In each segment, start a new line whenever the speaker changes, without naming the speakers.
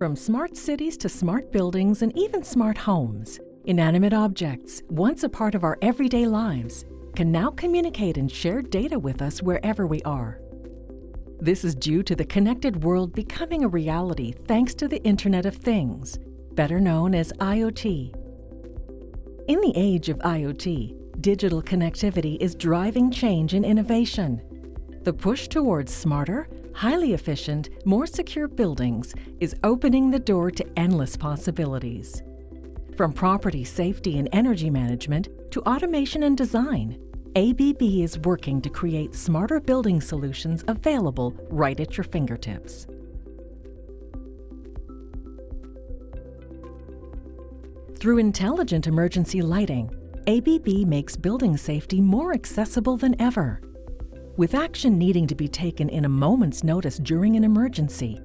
From smart cities to smart buildings and even smart homes, inanimate objects, once a part of our everyday lives, can now communicate and share data with us wherever we are. This is due to the connected world becoming a reality thanks to the Internet of Things, better known as IoT. In the age of IoT, digital connectivity is driving change and innovation. The push towards smarter, highly efficient, more secure buildings is opening the door to endless possibilities. From property safety and energy management to automation and design, ABB is working to create smarter building solutions available right at your fingertips. Through intelligent emergency lighting, ABB makes building safety more accessible than ever. With action needing to be taken in a moment's notice during an emergency,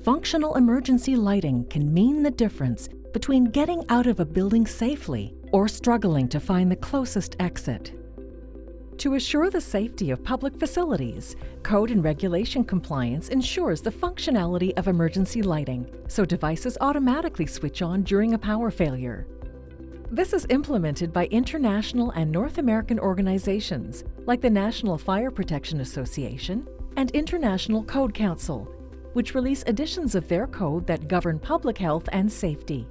functional emergency lighting can mean the difference between getting out of a building safely or struggling to find the closest exit. To assure the safety of public facilities, code and regulation compliance ensures the functionality of emergency lighting, so devices automatically switch on during a power failure. This is implemented by international and North American organizations like the National Fire Protection Association and International Code Council, which release editions of their code that govern public health and safety.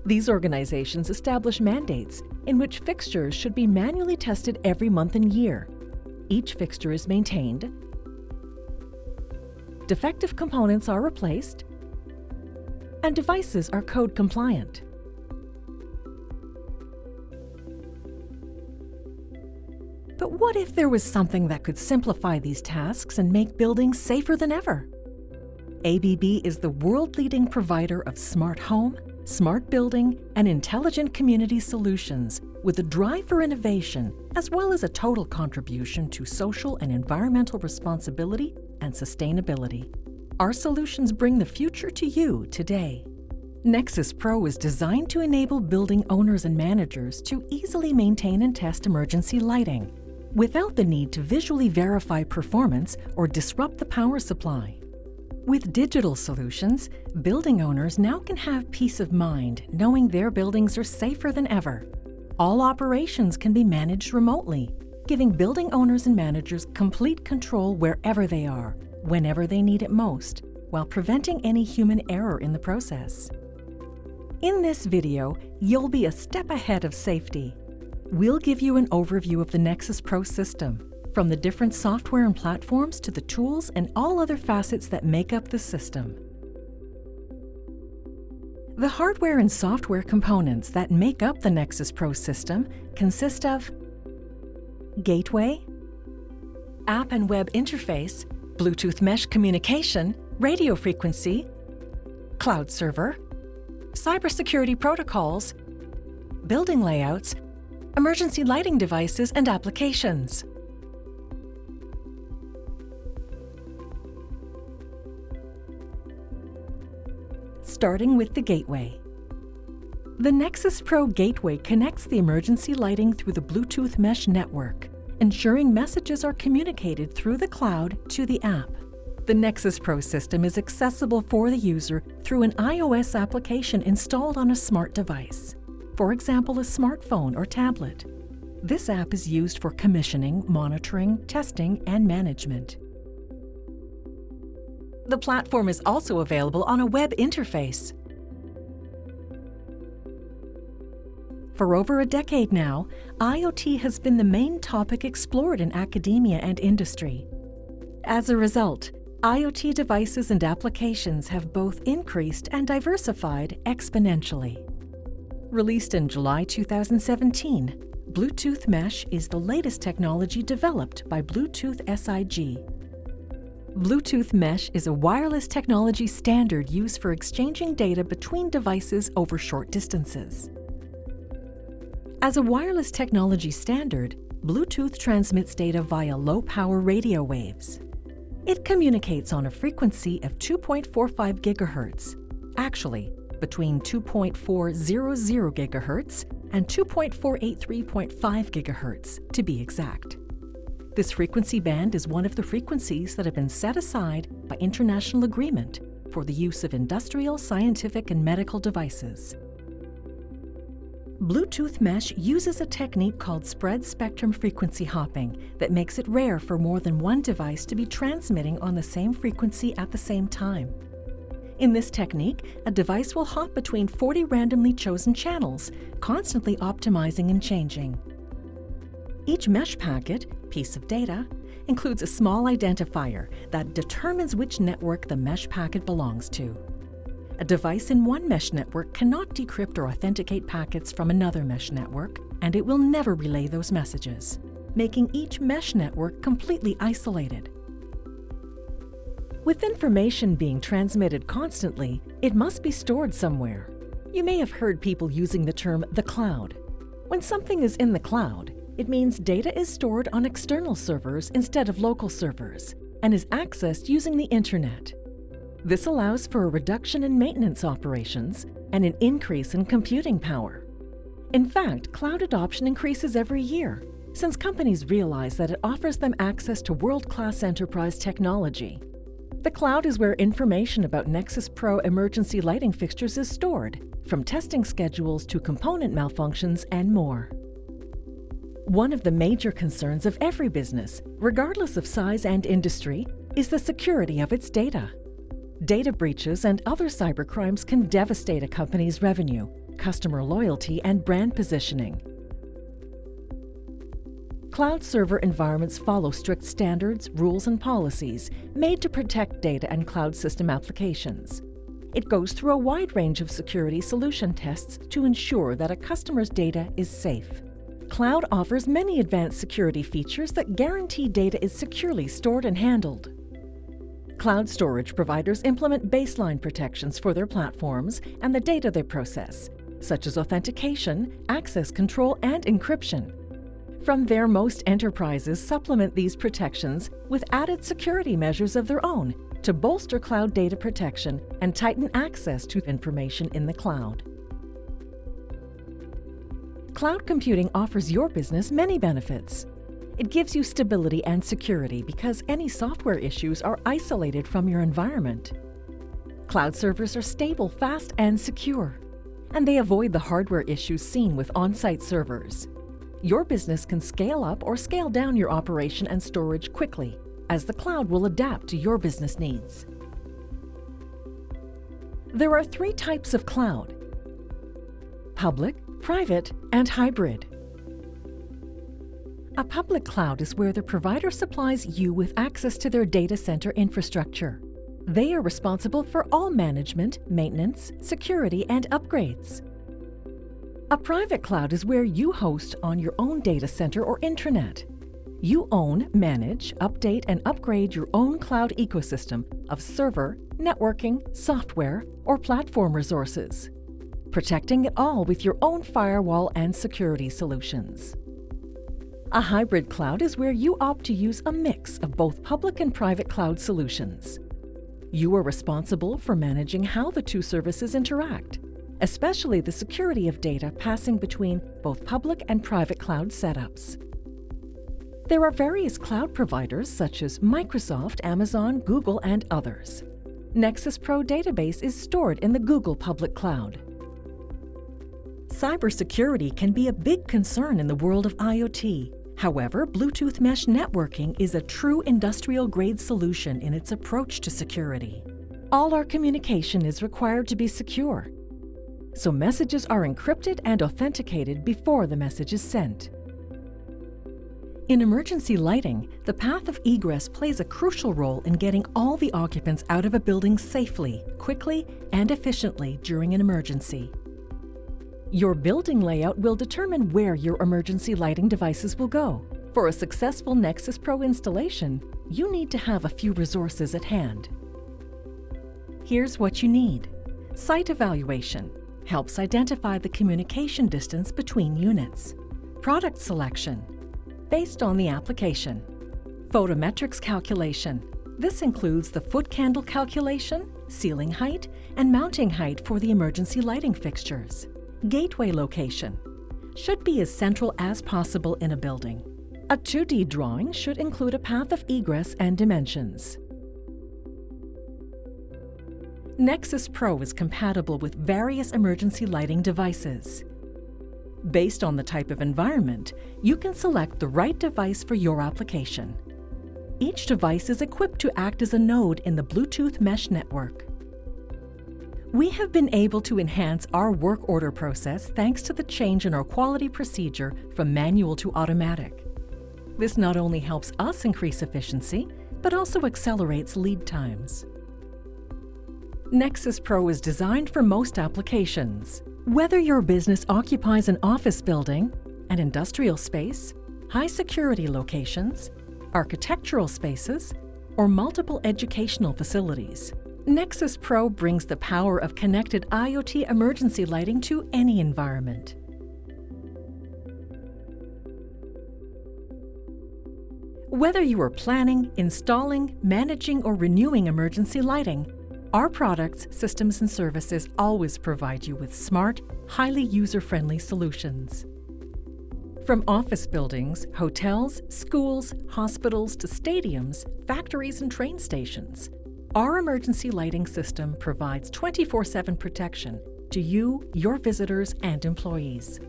These organizations establish mandates in which fixtures should be manually tested every month and year. Each fixture is maintained, defective components are replaced, and devices are code compliant. But what if there was something that could simplify these tasks and make buildings safer than ever? ABB is the world-leading provider of smart home, smart building, and intelligent community solutions with a drive for innovation as well as a total contribution to social and environmental responsibility and sustainability. Our solutions bring the future to you today. Nexus Pro is designed to enable building owners and managers to easily maintain and test emergency lighting without the need to visually verify performance or disrupt the power supply. With digital solutions, building owners now can have peace of mind knowing their buildings are safer than ever. All operations can be managed remotely, giving building owners and managers complete control wherever they are, whenever they need it most, while preventing any human error in the process. In this video, you'll be a step ahead of safety. We'll give you an overview of the Nexus Pro system, from the different software and platforms to the tools and all other facets that make up the system. The hardware and software components that make up the Nexus Pro system consist of gateway, app and web interface, Bluetooth mesh communication, radio frequency, cloud server, cybersecurity protocols, building layouts, emergency lighting devices and applications. Starting with the gateway. The Nexus Pro gateway connects the emergency lighting through the Bluetooth mesh network, ensuring messages are communicated through the cloud to the app. The Nexus Pro system is accessible for the user through an iOS application installed on a smart device, for example, a smartphone or tablet. This app is used for commissioning, monitoring, testing, and management. The platform is also available on a web interface. For over a decade now, IoT has been the main topic explored in academia and industry. As a result, IoT devices and applications have both increased and diversified exponentially. Released in July 2017, Bluetooth Mesh is the latest technology developed by Bluetooth SIG. Bluetooth Mesh is a wireless technology standard used for exchanging data between devices over short distances. As a wireless technology standard, Bluetooth transmits data via low-power radio waves. It communicates on a frequency of 2.45 GHz, actually between 2.400 GHz and 2.483.5 GHz to be exact. This frequency band is one of the frequencies that have been set aside by international agreement for for the use of industrial, scientific, and medical devices. Bluetooth mesh uses a technique called spread spectrum frequency hopping that makes it rare for more than one device to be transmitting on the same frequency at the same time. In this technique, a device will hop between 40 randomly chosen channels, constantly optimizing and changing. Each mesh packet, piece of data, includes a small identifier that determines which network the mesh packet belongs to. A device in one mesh network cannot decrypt or authenticate packets from another mesh network, and it will never relay those messages, making each mesh network completely isolated. With information being transmitted constantly, it must be stored somewhere. You may have heard people using the term the cloud. When something is in the cloud, it means data is stored on external servers instead of local servers and is accessed using the internet. This allows for a reduction in maintenance operations and an increase in computing power. In fact, cloud adoption increases every year, since companies realize that it offers them access to world-class enterprise technology. The cloud is where information about Nexus Pro emergency lighting fixtures is stored, from testing schedules to component malfunctions and more. One of the major concerns of every business, regardless of size and industry, is the security of its data. Data breaches and other cybercrimes can devastate a company's revenue, customer loyalty, and brand positioning. Cloud server environments follow strict standards, rules, and policies made to protect data and cloud system applications. It goes through a wide range of security solution tests to ensure that a customer's data is safe. Cloud offers many advanced security features that guarantee data is securely stored and handled. Cloud storage providers implement baseline protections for their platforms and the data they process, such as authentication, access control, and encryption. From there, most enterprises supplement these protections with added security measures of their own to bolster cloud data protection and tighten access to information in the cloud. Cloud computing offers your business many benefits. It gives you stability and security because any software issues are isolated from your environment. Cloud servers are stable, fast, and secure, and they avoid the hardware issues seen with on-site servers. Your business can scale up or scale down your operation and storage quickly, as the cloud will adapt to your business needs. There are 3 types of cloud: public, private, and hybrid. A public cloud is where the provider supplies you with access to their data center infrastructure. They are responsible for all management, maintenance, security, and upgrades. A private cloud is where you host on your own data center or intranet. You own, manage, update, and upgrade your own cloud ecosystem of server, networking, software, or platform resources, protecting it all with your own firewall and security solutions. A hybrid cloud is where you opt to use a mix of both public and private cloud solutions. You are responsible for managing how the two services interact, especially the security of data passing between both public and private cloud setups. There are various cloud providers such as Microsoft, Amazon, Google, and others. Nexus Pro database is stored in the Google public cloud. Cybersecurity can be a big concern in the world of IoT. However, Bluetooth mesh networking is a true industrial-grade solution in its approach to security. All our communication is required to be secure, so messages are encrypted and authenticated before the message is sent. In emergency lighting, the path of egress plays a crucial role in getting all the occupants out of a building safely, quickly, and efficiently during an emergency. Your building layout will determine where your emergency lighting devices will go. For a successful Nexus Pro installation, you need to have a few resources at hand. Here's what you need. Site evaluation helps identify the communication distance between units. Product selection based on the application. Photometrics calculation. This includes the foot candle calculation, ceiling height, and mounting height for the emergency lighting fixtures. Gateway location should be as central as possible in a building. A 2D drawing should include a path of egress and dimensions. Nexus Pro is compatible with various emergency lighting devices. Based on the type of environment, you can select the right device for your application. Each device is equipped to act as a node in the Bluetooth mesh network. We have been able to enhance our work order process thanks to the change in our quality procedure from manual to automatic. This not only helps us increase efficiency, but also accelerates lead times. Nexus Pro is designed for most applications. Whether your business occupies an office building, an industrial space, high-security locations, architectural spaces, or multiple educational facilities, Nexus Pro brings the power of connected IoT emergency lighting to any environment. Whether you are planning, installing, managing, or renewing emergency lighting, our products, systems, and services always provide you with smart, highly user-friendly solutions. From office buildings, hotels, schools, hospitals, to stadiums, factories, and train stations, our emergency lighting system provides 24/7 protection to you, your visitors, and employees.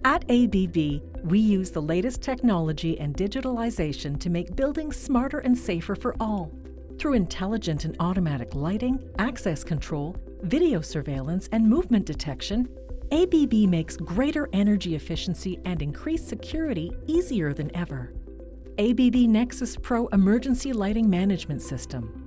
At ABB, we use the latest technology and digitalization to make buildings smarter and safer for all. Through intelligent and automatic lighting, access control, video surveillance, and movement detection, ABB makes greater energy efficiency and increased security easier than ever. ABB Nexus Pro Emergency Lighting Management System.